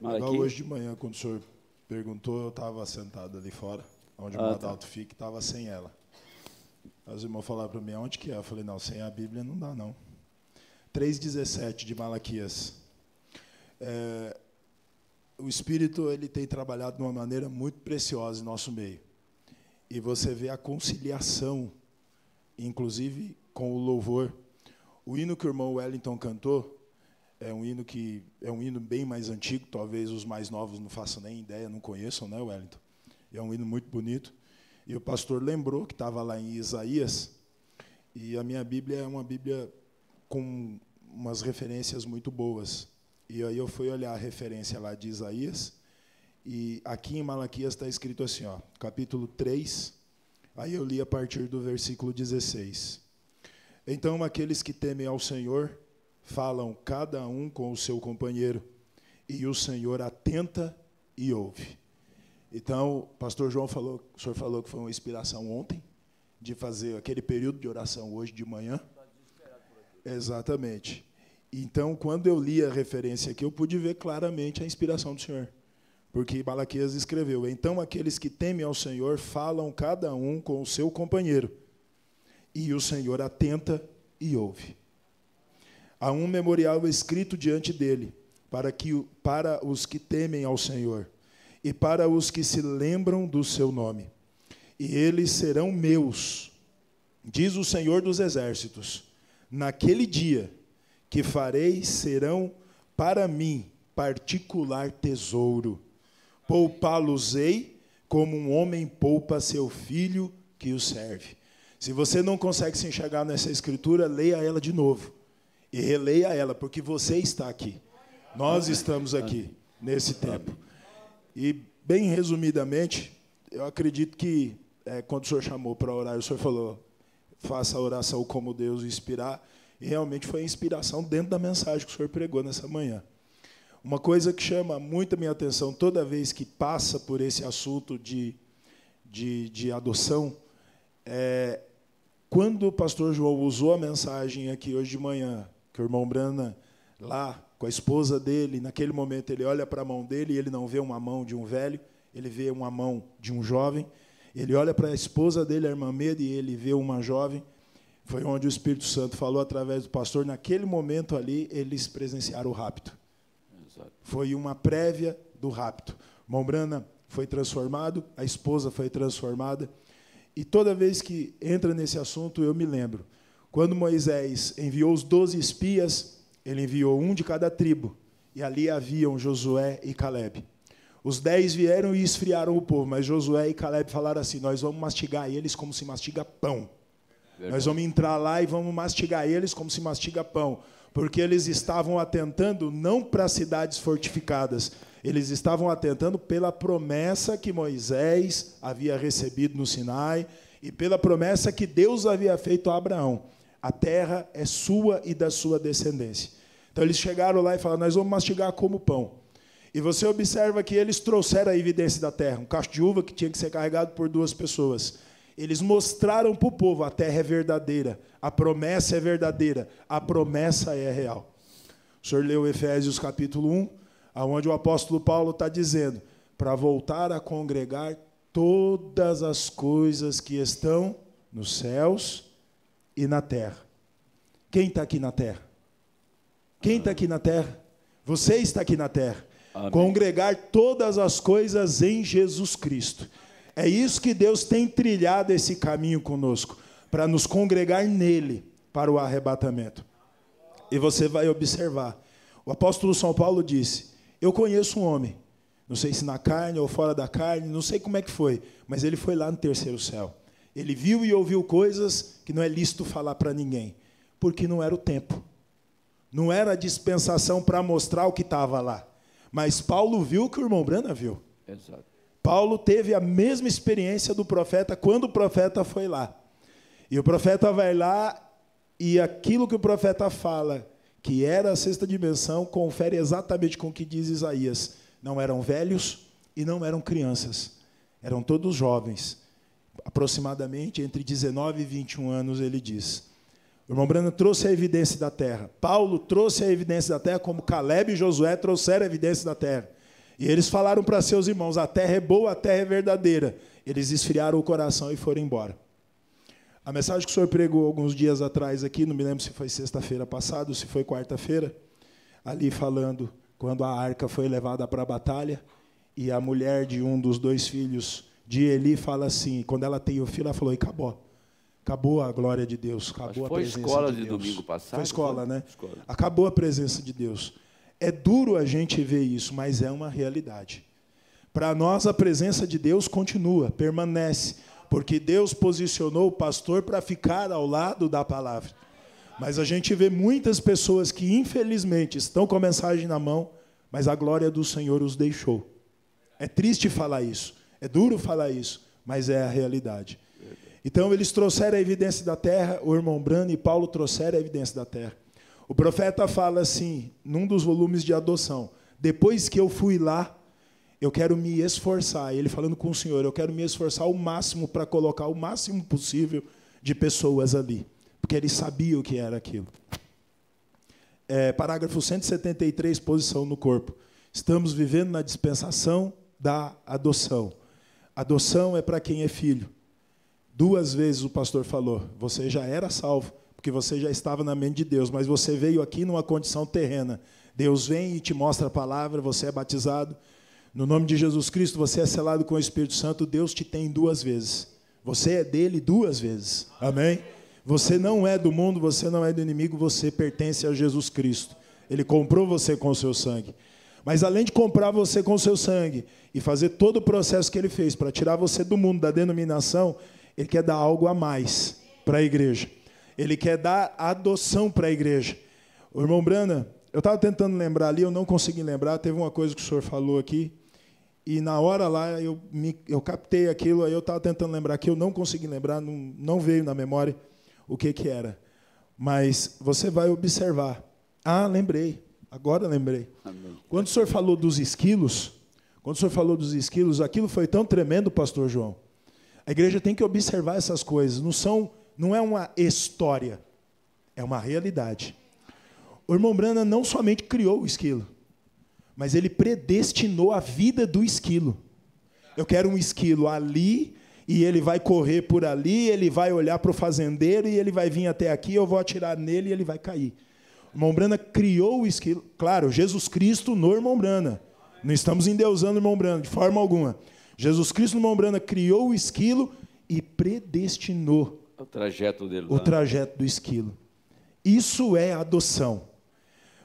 Igual hoje de manhã, quando o senhor perguntou, eu estava sentado ali fora, onde o Adalto fica, estava sem ela. Os irmãos falaram para mim, onde que é? Eu falei, não, sem a Bíblia não dá, não. 3,17 de Malaquias. O Espírito ele tem trabalhado de uma maneira muito preciosa em nosso meio. E você vê a conciliação, inclusive com o louvor. O hino que o irmão Wellington cantou é um hino bem mais antigo, talvez os mais novos não façam nem ideia, não conheçam, né, Wellington? É um hino muito bonito. E o pastor lembrou que estava lá em Isaías, e a minha Bíblia é uma Bíblia com umas referências muito boas. E aí eu fui olhar a referência lá de Isaías, e aqui em Malaquias está escrito assim, ó, capítulo 3, aí eu li a partir do versículo 16. Então aqueles que temem ao Senhor falam cada um com o seu companheiro, e o Senhor atenta e ouve. Então, o pastor João falou, o senhor falou que foi uma inspiração ontem, de fazer aquele período de oração hoje de manhã. Exatamente. Então, quando eu li a referência aqui, eu pude ver claramente a inspiração do Senhor. Porque Malaquias escreveu, então aqueles que temem ao Senhor falam cada um com o seu companheiro, e o Senhor atenta e ouve. Há um memorial escrito diante dele, para os que temem ao Senhor, e para os que se lembram do seu nome. E eles serão meus, diz o Senhor dos Exércitos, naquele dia que farei serão para mim particular tesouro. Poupá-los-ei como um homem poupa seu filho que o serve. Se você não consegue se enxergar nessa escritura, leia ela de novo. E releia ela, porque você está aqui. Nós estamos aqui, nesse tempo. E, bem resumidamente, eu acredito que, quando o senhor chamou para orar, o senhor falou, faça a oração como Deus inspirar, e realmente foi a inspiração dentro da mensagem que o senhor pregou nessa manhã. Uma coisa que chama muito a minha atenção toda vez que passa por esse assunto de adoção, quando o pastor João usou a mensagem aqui hoje de manhã, que o irmão Brana, lá com a esposa dele, naquele momento ele olha para a mão dele e ele não vê uma mão de um velho, ele vê uma mão de um jovem. Ele olha para a esposa dele, a irmã Meda, e ele vê uma jovem. Foi onde o Espírito Santo falou através do pastor. Naquele momento ali, eles presenciaram o rapto. Exato. Foi uma prévia do rapto. O irmão Brana foi transformado, a esposa foi transformada. E toda vez que entra nesse assunto, eu me lembro. Quando Moisés enviou os 12 espias, ele enviou um de cada tribo. E ali haviam Josué e Calebe. Os 10 vieram e esfriaram o povo, mas Josué e Calebe falaram assim, nós vamos mastigar eles como se mastiga pão. Verdade. Nós vamos entrar lá e vamos mastigar eles como se mastiga pão. Porque eles estavam atentando não para cidades fortificadas, eles estavam atentando pela promessa que Moisés havia recebido no Sinai e pela promessa que Deus havia feito a Abraão. A terra é sua e da sua descendência. Então eles chegaram lá e falaram, nós vamos mastigar como pão. E você observa que eles trouxeram a evidência da terra, um cacho de uva que tinha que ser carregado por 2 pessoas. Eles mostraram para o povo, a terra é verdadeira, a promessa é verdadeira, a promessa é real. O senhor leu Efésios capítulo 1, onde o apóstolo Paulo está dizendo, para voltar a congregar todas as coisas que estão nos céus e na terra. Quem está aqui na terra? Quem está aqui na terra? Você está aqui na terra. Amém. Congregar todas as coisas em Jesus Cristo. É isso que Deus tem trilhado esse caminho conosco, para nos congregar nele, para o arrebatamento. E você vai observar. O apóstolo São Paulo disse, eu conheço um homem, não sei se na carne ou fora da carne, não sei como é que foi, mas ele foi lá no 3º céu. Ele viu e ouviu coisas que não é lícito falar para ninguém, porque não era o tempo. Não era a dispensação para mostrar o que estava lá. Mas Paulo viu o que o irmão Brana viu. Exato. Paulo teve a mesma experiência do profeta quando o profeta foi lá. E o profeta vai lá e aquilo que o profeta fala, que era a 6ª dimensão, confere exatamente com o que diz Isaías. Não eram velhos e não eram crianças. Eram todos jovens. Aproximadamente entre 19 e 21 anos, ele diz. O irmão Branham trouxe a evidência da terra. Paulo trouxe a evidência da terra, como Caleb e Josué trouxeram a evidência da terra. E eles falaram para seus irmãos, a terra é boa, a terra é verdadeira. Eles esfriaram o coração e foram embora. A mensagem que o senhor pregou alguns dias atrás aqui, não me lembro se foi sexta-feira passada ou se foi quarta-feira, ali falando quando a arca foi levada para a batalha, e a mulher de um dos 2 filhos de Eli fala assim, quando ela tem o filho, ela falou, e acabou. Acabou a glória de Deus, acabou a presença de Deus. Foi escola de domingo passado? Foi escola, né? Escola. Acabou a presença de Deus. É duro a gente ver isso, mas é uma realidade. Para nós, a presença de Deus continua, permanece, porque Deus posicionou o pastor para ficar ao lado da palavra. Mas a gente vê muitas pessoas que, infelizmente, estão com a mensagem na mão, mas a glória do Senhor os deixou. É triste falar isso, é duro falar isso, mas é a realidade. Então, eles trouxeram a evidência da terra, o irmão Branham e Paulo trouxeram a evidência da terra. O profeta fala assim, num dos volumes de adoção, depois que eu fui lá, eu quero me esforçar, ele falando com o Senhor, eu quero me esforçar ao máximo para colocar o máximo possível de pessoas ali, porque ele sabia o que era aquilo. Parágrafo 173, posição no corpo. Estamos vivendo na dispensação da adoção. Adoção é para quem é filho. 2 vezes o pastor falou, você já era salvo, porque você já estava na mente de Deus, mas você veio aqui numa condição terrena. Deus vem e te mostra a palavra, você é batizado. No nome de Jesus Cristo, você é selado com o Espírito Santo, Deus te tem 2 vezes. Você é dele 2 vezes. Amém? Você não é do mundo, você não é do inimigo, você pertence a Jesus Cristo. Ele comprou você com o seu sangue. Mas além de comprar você com o seu sangue e fazer todo o processo que ele fez para tirar você do mundo, da denominação, ele quer dar algo a mais para a igreja. Ele quer dar adoção para a igreja. O irmão Branham, eu estava tentando lembrar ali, eu não consegui lembrar, teve uma coisa que o senhor falou aqui, e na hora lá eu captei aquilo, aí eu estava tentando lembrar aqui, eu não consegui lembrar, não veio na memória o que era. Mas você vai observar. Ah, lembrei, agora lembrei. Amém. Quando o senhor falou dos esquilos, aquilo foi tão tremendo, pastor João. A igreja tem que observar essas coisas, não é uma história, é uma realidade. O irmão Branham não somente criou o esquilo, mas ele predestinou a vida do esquilo. Eu quero um esquilo ali, e ele vai correr por ali, ele vai olhar para o fazendeiro, e ele vai vir até aqui, eu vou atirar nele e ele vai cair. O irmão Branham criou o esquilo, claro, Jesus Cristo no irmão Branham. Não estamos endeusando o irmão Branham, de forma alguma. Jesus Cristo no irmão Branham criou o esquilo e predestinou o trajeto dele. O trajeto do esquilo. Isso é adoção.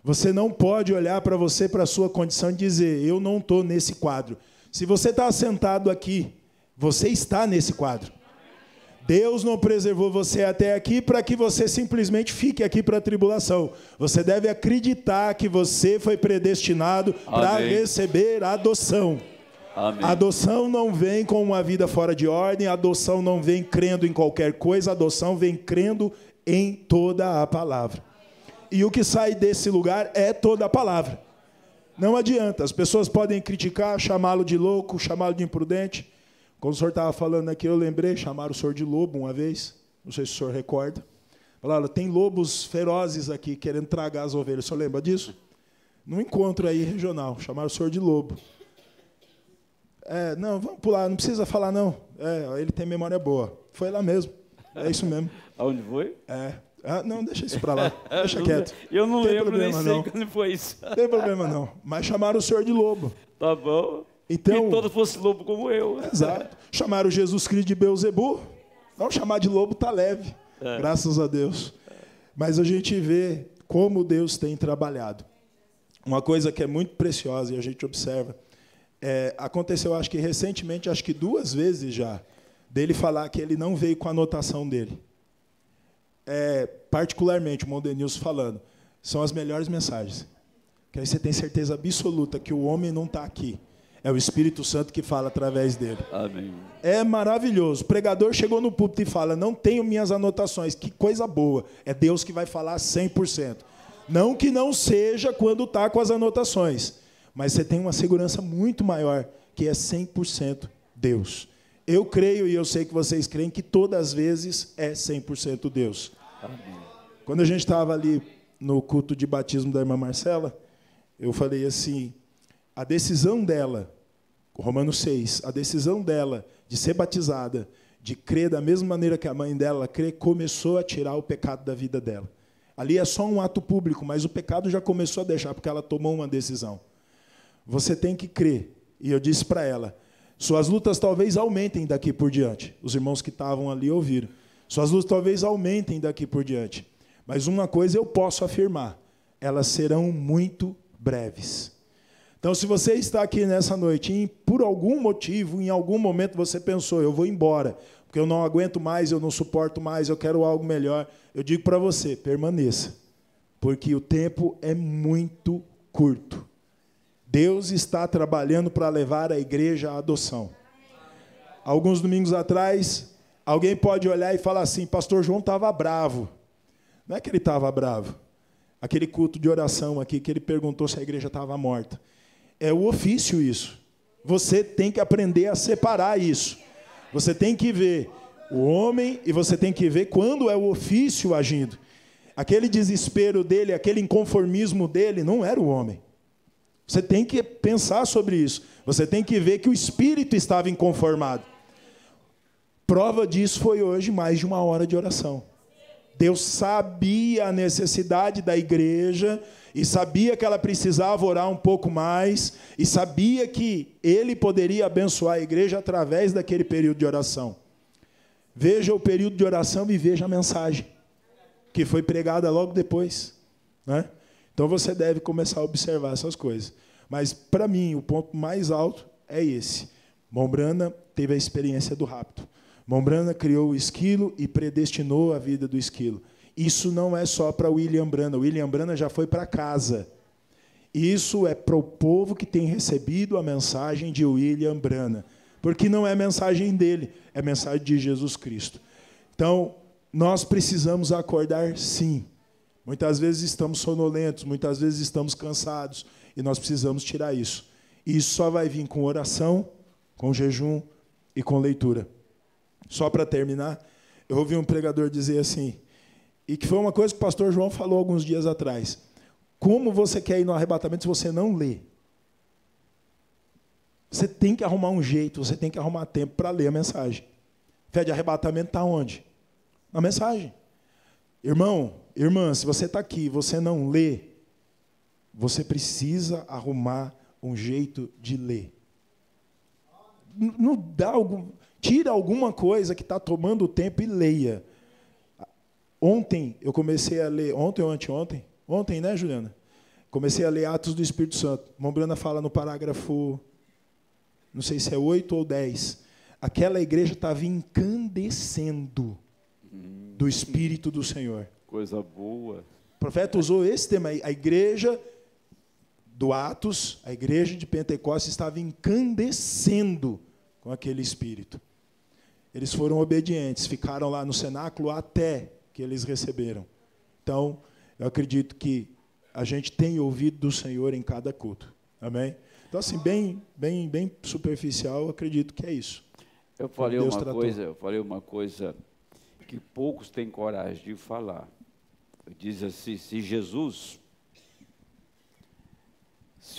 Você não pode olhar para você, para a sua condição e dizer, eu não estou nesse quadro. Se você está sentado aqui, você está nesse quadro. Deus não preservou você até aqui para que você simplesmente fique aqui para a tribulação. Você deve acreditar que você foi predestinado para receber a adoção. Amém. A adoção não vem com uma vida fora de ordem, a adoção não vem crendo em qualquer coisa, a adoção vem crendo em toda a palavra. E o que sai desse lugar é toda a palavra. Não adianta, as pessoas podem criticar, chamá-lo de louco, chamá-lo de imprudente. Quando o senhor estava falando aqui, eu lembrei, chamaram o senhor de lobo uma vez, não sei se o senhor recorda. Falaram, tem lobos ferozes aqui querendo tragar as ovelhas, o senhor lembra disso? Num encontro aí regional, chamaram o senhor de lobo. Não, vamos pular, não precisa falar não. Ele tem memória boa. Foi lá mesmo, é isso mesmo. Aonde foi? Não, deixa isso para lá, deixa quieto. Eu não lembro, nem sei quando foi isso. Não tem problema não, mas chamaram o senhor de lobo. Tá bom. Então, que todos fossem lobo como eu. Exato. Chamaram Jesus Cristo de Beelzebu. Não chamar de lobo está leve, graças a Deus. Mas a gente vê como Deus tem trabalhado. Uma coisa que é muito preciosa e a gente observa, aconteceu, acho que recentemente, acho que 2 vezes já, dele falar que ele não veio com a anotação dele. Particularmente, o Mondenilson falando, são as melhores mensagens. Que aí você tem certeza absoluta que o homem não está aqui. É o Espírito Santo que fala através dele. Amém. É maravilhoso. O pregador chegou no púlpito e fala, não tenho minhas anotações. Que coisa boa. É Deus que vai falar 100%. Não que não seja quando está com as anotações. Mas você tem uma segurança muito maior, que é 100% Deus. Eu creio e eu sei que vocês creem que todas as vezes é 100% Deus. Amém. Quando a gente estava ali no culto de batismo da irmã Marcela, eu falei assim, a decisão dela, Romanos 6, a decisão dela de ser batizada, de crer da mesma maneira que a mãe dela crê, começou a tirar o pecado da vida dela. Ali é só um ato público, mas o pecado já começou a deixar, porque ela tomou uma decisão. Você tem que crer. E eu disse para ela, suas lutas talvez aumentem daqui por diante. Os irmãos que estavam ali ouviram. Suas lutas talvez aumentem daqui por diante. Mas uma coisa eu posso afirmar, elas serão muito breves. Então, se você está aqui nessa noite e por algum motivo, em algum momento você pensou, eu vou embora, porque eu não aguento mais, eu não suporto mais, eu quero algo melhor, eu digo para você, permaneça, porque o tempo é muito curto. Deus está trabalhando para levar a igreja à adoção. Alguns domingos atrás, alguém pode olhar e falar assim, pastor João estava bravo. Não é que ele estava bravo. Aquele culto de oração aqui, que ele perguntou se a igreja estava morta. É o ofício isso. Você tem que aprender a separar isso. Você tem que ver o homem e você tem que ver quando é o ofício agindo. Aquele desespero dele, aquele inconformismo dele, não era o homem. Você tem que pensar sobre isso. Você tem que ver que o espírito estava inconformado. Prova disso foi hoje mais de 1 hora de oração. Deus sabia a necessidade da igreja e sabia que ela precisava orar um pouco mais e sabia que Ele poderia abençoar a igreja através daquele período de oração. Veja o período de oração e veja a mensagem que foi pregada logo depois, né? Então você deve começar a observar essas coisas. Mas, para mim, o ponto mais alto é esse. Mombrana teve a experiência do rapto. Mombrana criou o esquilo e predestinou a vida do esquilo. Isso não é só para William Branham. William Branham já foi para casa. Isso é para o povo que tem recebido a mensagem de William Branham. Porque não é mensagem dele, é mensagem de Jesus Cristo. Então, nós precisamos acordar sim. Muitas vezes estamos sonolentos, muitas vezes estamos cansados, e nós precisamos tirar isso. E isso só vai vir com oração, com jejum e com leitura. Só para terminar, eu ouvi um pregador dizer assim, e que foi uma coisa que o pastor João falou alguns dias atrás, como você quer ir no arrebatamento se você não lê? Você tem que arrumar um jeito, você tem que arrumar tempo para ler a mensagem. Fé de arrebatamento está onde? Na mensagem. Irmão, irmã, se você está aqui e você não lê, você precisa arrumar um jeito de ler. Não dá algum... Tira alguma coisa que está tomando tempo e leia. Ontem eu comecei a ler, ontem ou anteontem? Ontem, né, Juliana? Comecei a ler Atos do Espírito Santo. Mombrana fala no parágrafo, não sei se é 8 ou 10. Aquela igreja estava incandescendo do Espírito do Senhor. Coisa boa. O profeta usou esse tema aí. A igreja do Atos, a igreja de Pentecostes estava incandescendo com aquele Espírito. Eles foram obedientes, ficaram lá no cenáculo até que eles receberam. Então, eu acredito que a gente tem ouvido do Senhor em cada culto. Amém? Então, assim, bem superficial, eu acredito que é isso. Eu falei uma coisa que poucos têm coragem de falar. Diz assim, se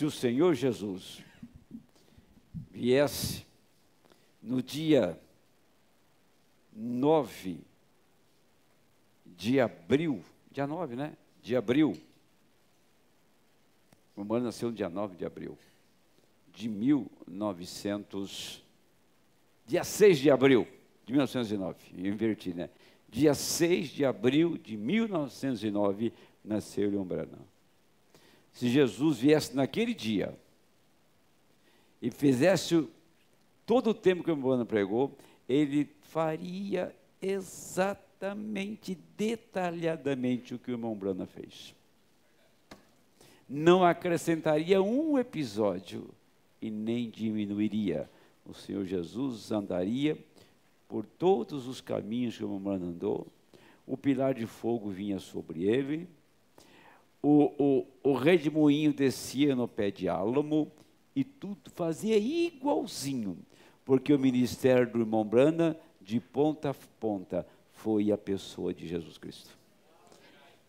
o Senhor Jesus viesse no dia 9 de abril, dia 9, né? De abril. O Romano nasceu no dia 9 de abril de 1900, dia 6 de abril de 1909, eu inverti, né? Dia 6 de abril de 1909, nasceu William Branham. Se Jesus viesse naquele dia e fizesse todo o tempo que o Branham pregou, ele faria exatamente, detalhadamente o que o irmão Branham fez. Não acrescentaria um episódio e nem diminuiria. O Senhor Jesus andaria por todos os caminhos que o irmão Branham andou, o pilar de fogo vinha sobre ele, o redemoinho descia no pé de álamo, e tudo fazia igualzinho, porque o ministério do irmão Branham, de ponta a ponta, foi a pessoa de Jesus Cristo.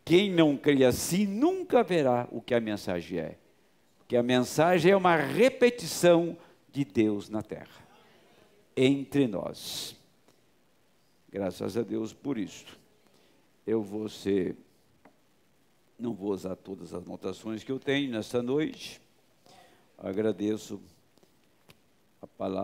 Quem não crê assim nunca verá o que a mensagem é. Porque a mensagem é uma repetição de Deus na terra, entre nós. Graças a Deus por isso. Não vou usar todas as anotações que eu tenho nessa noite. Agradeço a palavra.